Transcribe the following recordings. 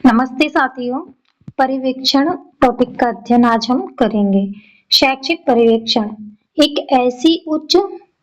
नमस्ते साथियों, पर्यवेक्षण टॉपिक का अध्ययन आज हम करेंगे। शैक्षिक पर्यवेक्षण एक ऐसी उच्च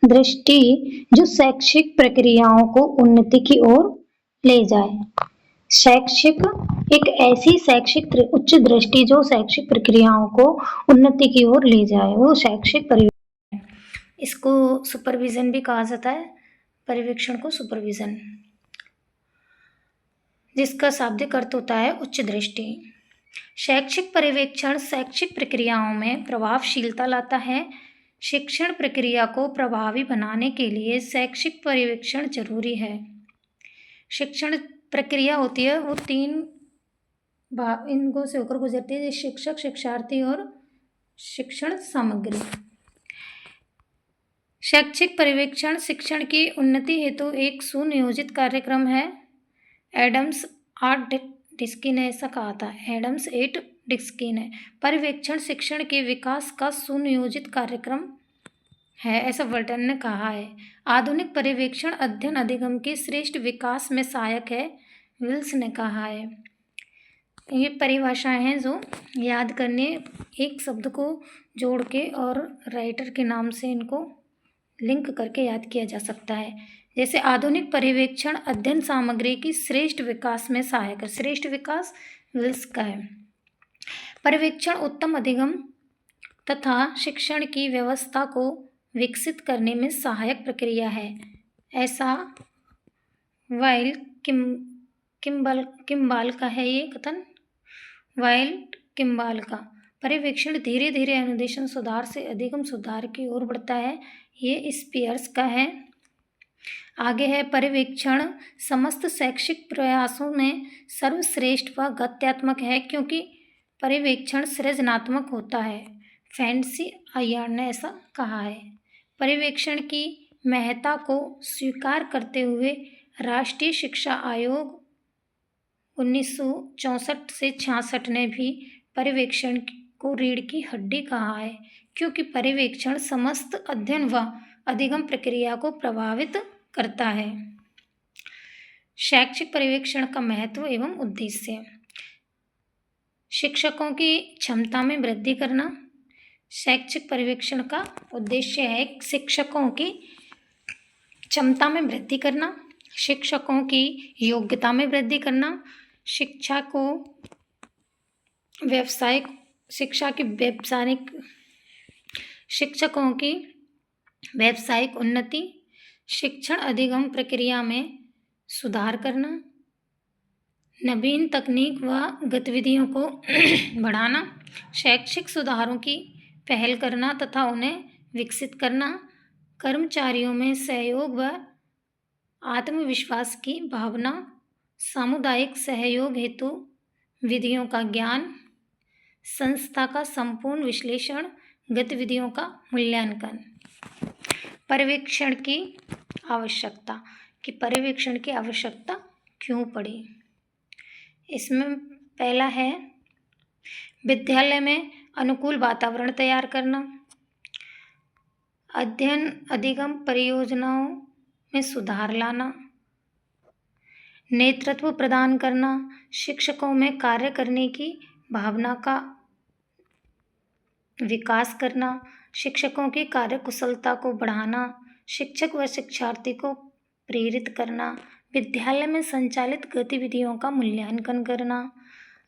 दृष्टि जो शैक्षिक प्रक्रियाओं को उन्नति की ओर ले जाए। शैक्षिक एक ऐसी उच्च दृष्टि जो शैक्षिक प्रक्रियाओं को उन्नति की ओर ले जाए, वो शैक्षिक पर्यवेक्षण। इसको सुपरविजन भी कहा जाता है, पर्यवेक्षण को सुपरविजन, जिसका शाब्दिक अर्थ होता है उच्च दृष्टि। शैक्षिक पर्यवेक्षण शैक्षिक प्रक्रियाओं में प्रभावशीलता लाता है। शिक्षण प्रक्रिया को प्रभावी बनाने के लिए शैक्षिक पर्यवेक्षण जरूरी है। शिक्षण प्रक्रिया होती है वो तीन इनको से होकर गुजरती है, शिक्षक, शिक्षार्थी और शिक्षण सामग्री। शैक्षिक पर्यवेक्षण शिक्षण की उन्नति हेतु एक सुनियोजित कार्यक्रम है। एडम्स डिस्की ने ऐसा कहा था, एडम्स डिस्की ने, पर्यवेक्षण शिक्षण के विकास का सुनियोजित कार्यक्रम है, ऐसा वर्टन ने कहा है। आधुनिक पर्यवेक्षण अध्ययन अधिगम के श्रेष्ठ विकास में सहायक है, विल्स ने कहा है। ये परिभाषाएं हैं जो याद करने, एक शब्द को जोड़ के और राइटर के नाम से इनको लिंक करके याद किया जा सकता है। जैसे आधुनिक पर्यवेक्षण अध्ययन सामग्री की श्रेष्ठ विकास में सहायक है। श्रेष्ठ विकास विल्स का है। पर्यवेक्षण उत्तम अधिगम तथा शिक्षण की व्यवस्था को विकसित करने में सहायक प्रक्रिया है, ऐसा वाइल किम्बाल का है ये कथन। वाइल किम्बाल का पर्यवेक्षण धीरे धीरे अनुदेशन सुधार से अधिगम सुधार की ओर बढ़ता है, ये स्पियर्स का है। आगे है पर्यवेक्षण समस्त शैक्षिक प्रयासों में सर्वश्रेष्ठ व गत्यात्मक है, क्योंकि पर्यवेक्षण सृजनात्मक होता है, फैंसी अय्यर ने ऐसा कहा है। पर्यवेक्षण की महत्ता को स्वीकार करते हुए राष्ट्रीय शिक्षा आयोग 1964 से 66 ने भी पर्यवेक्षण को रीढ़ की हड्डी कहा है, क्योंकि पर्यवेक्षण समस्त अध्ययन व अधिगम प्रक्रिया को प्रभावित करता है। शैक्षिक पर्यवेक्षण का महत्व एवं उद्देश्य। शिक्षकों की क्षमता में वृद्धि करना। शैक्षिक पर्यवेक्षण का उद्देश्य है शिक्षकों की क्षमता में वृद्धि करना, शिक्षकों की योग्यता में वृद्धि करना, शिक्षा की शिक्षकों की व्यावसायिक उन्नति, शिक्षण अधिगम प्रक्रिया में सुधार करना, नवीन तकनीक व गतिविधियों को बढ़ाना, शैक्षिक सुधारों की पहल करना तथा उन्हें विकसित करना, कर्मचारियों में सहयोग व आत्मविश्वास की भावना, सामुदायिक सहयोग हेतु विधियों का ज्ञान, संस्था का संपूर्ण विश्लेषण, गतिविधियों का मूल्यांकन। पर्यवेक्षण की आवश्यकता, कि पर्यवेक्षण की आवश्यकता क्यों पड़ी। इसमें पहला है विद्यालय में अनुकूल वातावरण तैयार करना, अध्ययन अधिगम परियोजनाओं में सुधार लाना, नेतृत्व प्रदान करना, शिक्षकों में कार्य करने की भावना का विकास करना, शिक्षकों की कार्यकुशलता को बढ़ाना, शिक्षक व शिक्षार्थी को प्रेरित करना, विद्यालय में संचालित गतिविधियों का मूल्यांकन करना,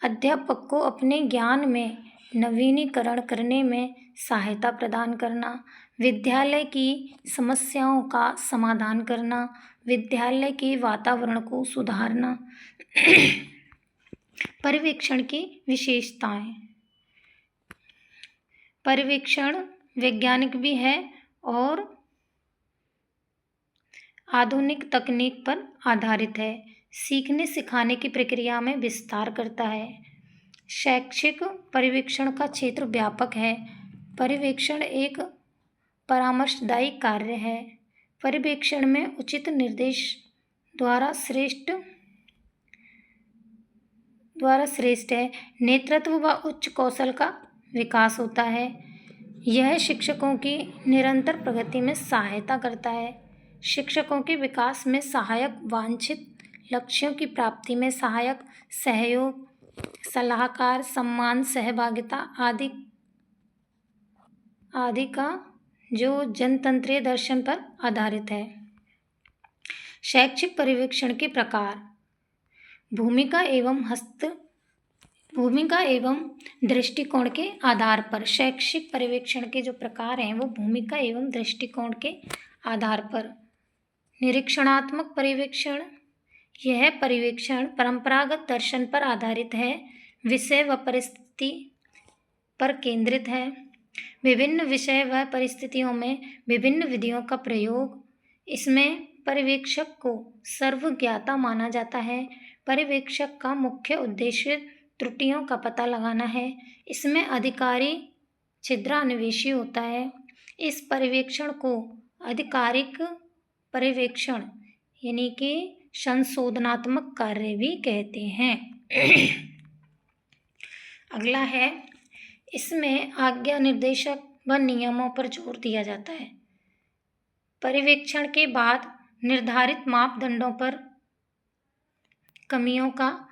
अध्यापक को अपने ज्ञान में नवीनीकरण करने में सहायता प्रदान करना, विद्यालय की समस्याओं का समाधान करना, विद्यालय के वातावरण को सुधारना। पर्यवेक्षण की विशेषताएं। पर्यवेक्षण वैज्ञानिक भी है और आधुनिक तकनीक पर आधारित है, सीखने सिखाने की प्रक्रिया में विस्तार करता है। शैक्षिक पर्यवेक्षण का क्षेत्र व्यापक है। पर्यवेक्षण एक परामर्शदायी कार्य है। पर्यवेक्षण में उचित निर्देश द्वारा श्रेष्ठ है। नेतृत्व व उच्च कौशल का विकास होता है। यह शिक्षकों की निरंतर प्रगति में सहायता करता है। शिक्षकों के विकास में सहायक वांछित लक्ष्यों की प्राप्ति में सहायक, सहयोग, सलाहकार, सम्मान, सहभागिता आदि का जो जनतंत्रीय दर्शन पर आधारित है। शैक्षिक पर्यवेक्षण के प्रकार। भूमिका एवं दृष्टिकोण के आधार पर शैक्षिक पर्यवेक्षण के जो प्रकार हैं वो भूमिका एवं दृष्टिकोण के आधार पर। निरीक्षणात्मक पर्यवेक्षण। यह पर्यवेक्षण परंपरागत दर्शन पर आधारित है, विषय व परिस्थिति पर केंद्रित है। विभिन्न विषय व परिस्थितियों में विभिन्न विधियों का प्रयोग। इसमें पर्यवेक्षक को सर्वज्ञाता माना जाता है। पर्यवेक्षक का मुख्य उद्देश्य त्रुटियों का पता लगाना है। इसमें अधिकारी छिद्रान्वेषी होता है। इस पर्यवेक्षण को आधिकारिक पर्यवेक्षण यानी कि संशोधनात्मक कार्य भी कहते हैं। अगला है, इसमें आज्ञा, निर्देशक व नियमों पर जोर दिया जाता है। पर्यवेक्षण के बाद निर्धारित मापदंडों पर कमियों का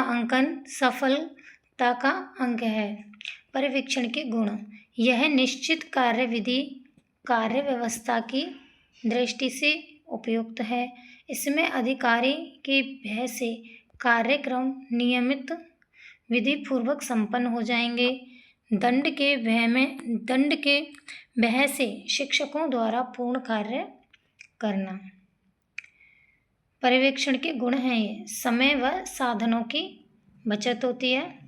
अंकन सफलता का अंग है। पर्यवेक्षण के गुण। यह निश्चित कार्यविधि, कार्य व्यवस्था की दृष्टि से उपयुक्त है। इसमें अधिकारी के भय से कार्यक्रम नियमित विधिपूर्वक संपन्न हो जाएंगे। दंड के भय से शिक्षकों द्वारा पूर्ण कार्य करना। पर्यवेक्षण के गुण हैं ये। समय व साधनों की बचत होती है।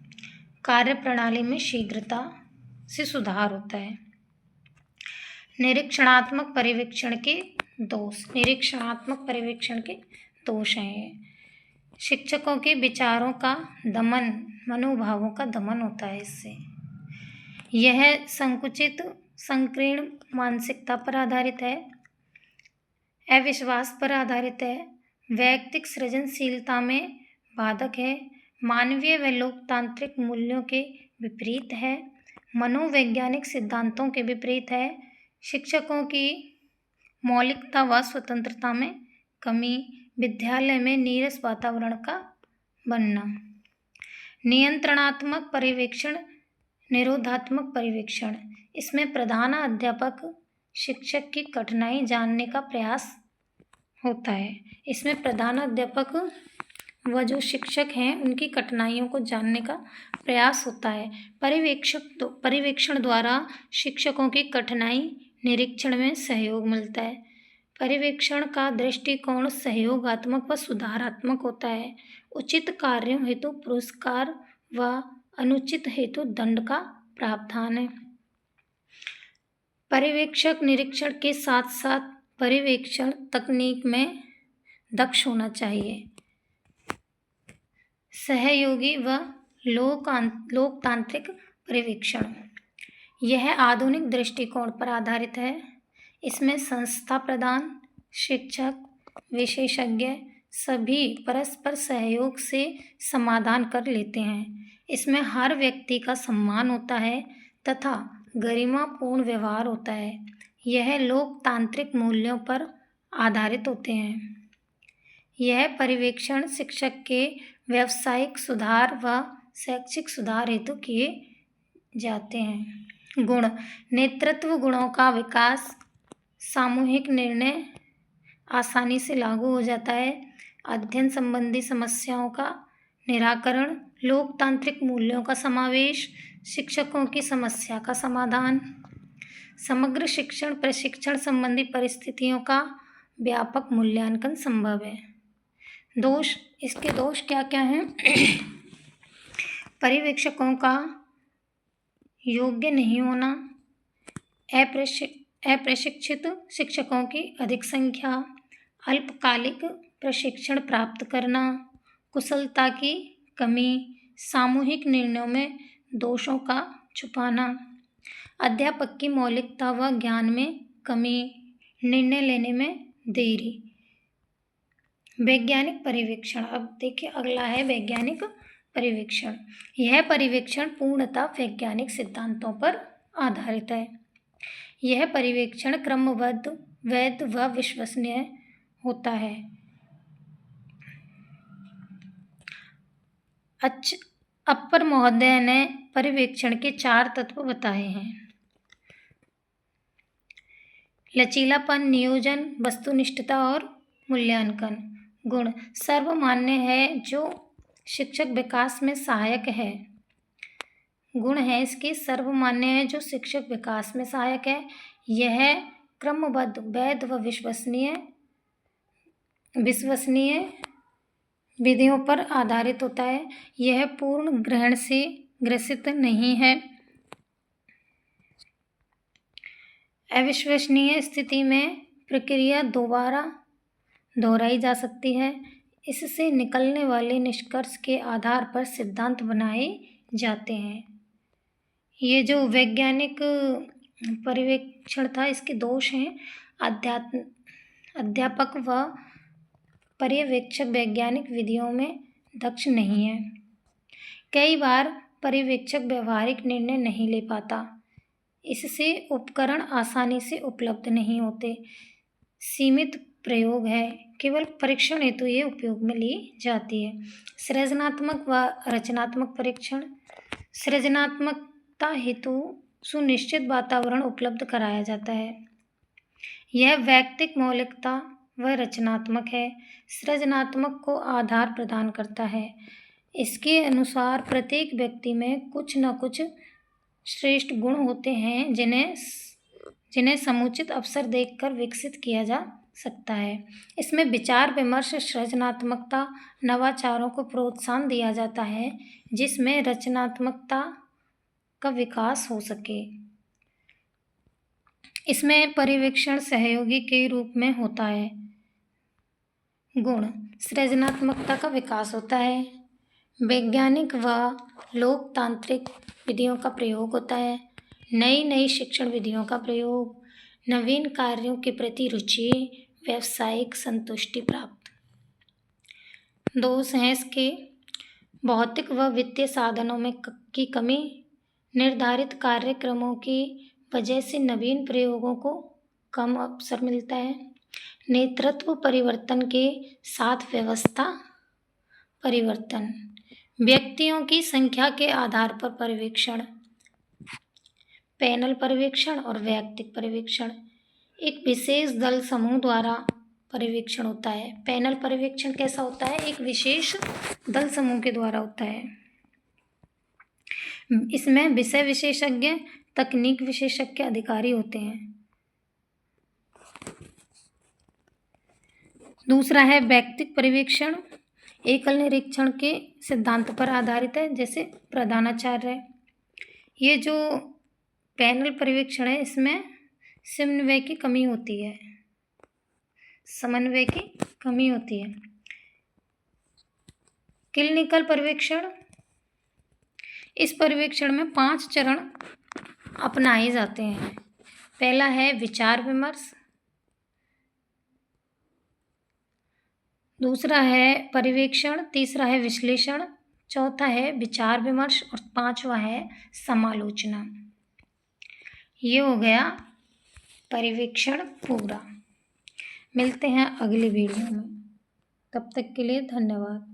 कार्य प्रणाली में शीघ्रता से सुधार होता है। निरीक्षणात्मक पर्यवेक्षण के दोष। निरीक्षणात्मक पर्यवेक्षण के दोष हैं ये। शिक्षकों के विचारों का दमन, मनोभावों का दमन होता है इससे। यह संकुचित, संकीर्ण मानसिकता पर आधारित है, अविश्वास पर आधारित है, वैयक्तिक सृजनशीलता में बाधक है, मानवीय व लोकतांत्रिक मूल्यों के विपरीत है, मनोवैज्ञानिक सिद्धांतों के विपरीत है, शिक्षकों की मौलिकता व स्वतंत्रता में कमी, विद्यालय में नीरस वातावरण का बनना। नियंत्रणात्मक पर्यवेक्षण, निरोधात्मक पर्यवेक्षण। इसमें प्रधान अध्यापक शिक्षक की कठिनाई जानने का प्रयास होता है। इसमें प्रधान अध्यापक व जो शिक्षक हैं उनकी कठिनाइयों को जानने का प्रयास होता है। पर्यवेक्षण द्वारा शिक्षकों की कठिनाई निरीक्षण में सहयोग मिलता है। पर्यवेक्षण का दृष्टिकोण सहयोगात्मक व सुधारात्मक होता है। उचित कार्यों हेतु पुरस्कार व अनुचित हेतु दंड का प्रावधान है। पर्यवेक्षक निरीक्षण के साथ साथ पर्यवेक्षण तकनीक में दक्ष होना चाहिए। सहयोगी व लोकतांत्रिक पर्यवेक्षण। यह आधुनिक दृष्टिकोण पर आधारित है। इसमें संस्था प्रधान, शिक्षक, विशेषज्ञ सभी परस्पर सहयोग से समाधान कर लेते हैं। इसमें हर व्यक्ति का सम्मान होता है तथा गरिमापूर्ण व्यवहार होता है। यह लोकतांत्रिक मूल्यों पर आधारित होते हैं। यह पर्यवेक्षण शिक्षक के व्यावसायिक सुधार व शैक्षिक सुधार हेतु किए जाते हैं। गुण। नेतृत्व गुणों का विकास, सामूहिक निर्णय आसानी से लागू हो जाता है, अध्ययन संबंधी समस्याओं का निराकरण, लोकतांत्रिक मूल्यों का समावेश, शिक्षकों की समस्या का समाधान, समग्र शिक्षण प्रशिक्षण संबंधी परिस्थितियों का व्यापक मूल्यांकन संभव है। दोष। इसके दोष क्या क्या हैं? पर्यवेक्षकों का योग्य नहीं होना, अप्रशिक्षित शिक्षकों की अधिक संख्या, अल्पकालिक प्रशिक्षण प्राप्त करना, कुशलता की कमी, सामूहिक निर्णयों में दोषों का छुपाना, अध्यापक की मौलिकता व ज्ञान में कमी, निर्णय लेने में देरी। वैज्ञानिक पर्यवेक्षण। अब देखिए अगला है वैज्ञानिक पर्यवेक्षण। यह पर्यवेक्षण पूर्णतः वैज्ञानिक सिद्धांतों पर आधारित है। यह पर्यवेक्षण क्रमबद्ध, वैध व विश्वसनीय होता है। अपर महोदय ने पर्यवेक्षण के 4 तत्व बताए हैं। लचीलापन, नियोजन, वस्तुनिष्ठता और मूल्यांकन। गुण सर्वमान्य है जो शिक्षक विकास में सहायक है। गुण है इसके सर्वमान्य है जो शिक्षक विकास में सहायक है। यह क्रमबद्ध, वैध व विश्वसनीय विधियों पर आधारित होता है। यह पूर्ण ग्रहण से ग्रसित नहीं है। अविश्वसनीय स्थिति में प्रक्रिया दोबारा दोहराई जा सकती है। इससे निकलने वाले निष्कर्ष के आधार पर सिद्धांत बनाए जाते हैं। ये जो वैज्ञानिक पर्यवेक्षण था, इसके दोष हैं अध्यापक व पर्यवेक्षक वैज्ञानिक विधियों में दक्ष नहीं है। कई बार पर्यवेक्षक व्यवहारिक निर्णय नहीं ले पाता। इससे उपकरण आसानी से उपलब्ध नहीं होते। सीमित प्रयोग है, केवल परीक्षण हेतु ये उपयोग में ली जाती है। सृजनात्मक व रचनात्मक परीक्षण। सृजनात्मकता हेतु सुनिश्चित वातावरण उपलब्ध कराया जाता है। यह वैयक्तिक मौलिकता व रचनात्मक है। सृजनात्मक को आधार प्रदान करता है। इसके अनुसार प्रत्येक व्यक्ति में कुछ न कुछ श्रेष्ठ गुण होते हैं जिन्हें समुचित अवसर देकर विकसित किया जा सकता है। इसमें विचार विमर्श, सृजनात्मकता, नवाचारों को प्रोत्साहन दिया जाता है जिसमें रचनात्मकता का विकास हो सके। इसमें पर्यवेक्षण सहयोगी के रूप में होता है। गुण सृजनात्मकता का विकास होता है। वैज्ञानिक व लोकतांत्रिक विधियों का प्रयोग होता है। नई शिक्षण विधियों का प्रयोग, नवीन कार्यों के प्रति रुचि, व्यावसायिक संतुष्टि प्राप्त। दोष हैं इसके भौतिक व वित्तीय साधनों में की कमी, निर्धारित कार्यक्रमों की वजह से नवीन प्रयोगों को कम अवसर मिलता है। नेतृत्व परिवर्तन के साथ व्यवस्था परिवर्तन। व्यक्तियों की संख्या के आधार पर पर्यवेक्षण, पैनल पर्यवेक्षण और वैयक्तिक पर्यवेक्षण। एक विशेष दल समूह द्वारा पर्यवेक्षण होता है। पैनल पर्यवेक्षण कैसा होता है? एक विशेष दल समूह के द्वारा होता है। इसमें विषय विशेषज्ञ, तकनीक विशेषज्ञ अधिकारी होते हैं। दूसरा है वैयक्तिक पर्यवेक्षण। एकल निरीक्षण के सिद्धांत पर आधारित है, जैसे प्रधानाचार्य। ये जो पैनल पर्यवेक्षण है, इसमें समन्वय की कमी होती है। क्लिनिकल पर्यवेक्षण। इस पर्यवेक्षण में 5 चरण अपनाए जाते हैं। पहला है विचार विमर्श, दूसरा है पर्यवेक्षण, तीसरा है विश्लेषण, चौथा है विचार विमर्श और 5वां है समालोचना। ये हो गया पर्यवेक्षण पूरा। मिलते हैं अगली वीडियो में, तब तक के लिए धन्यवाद।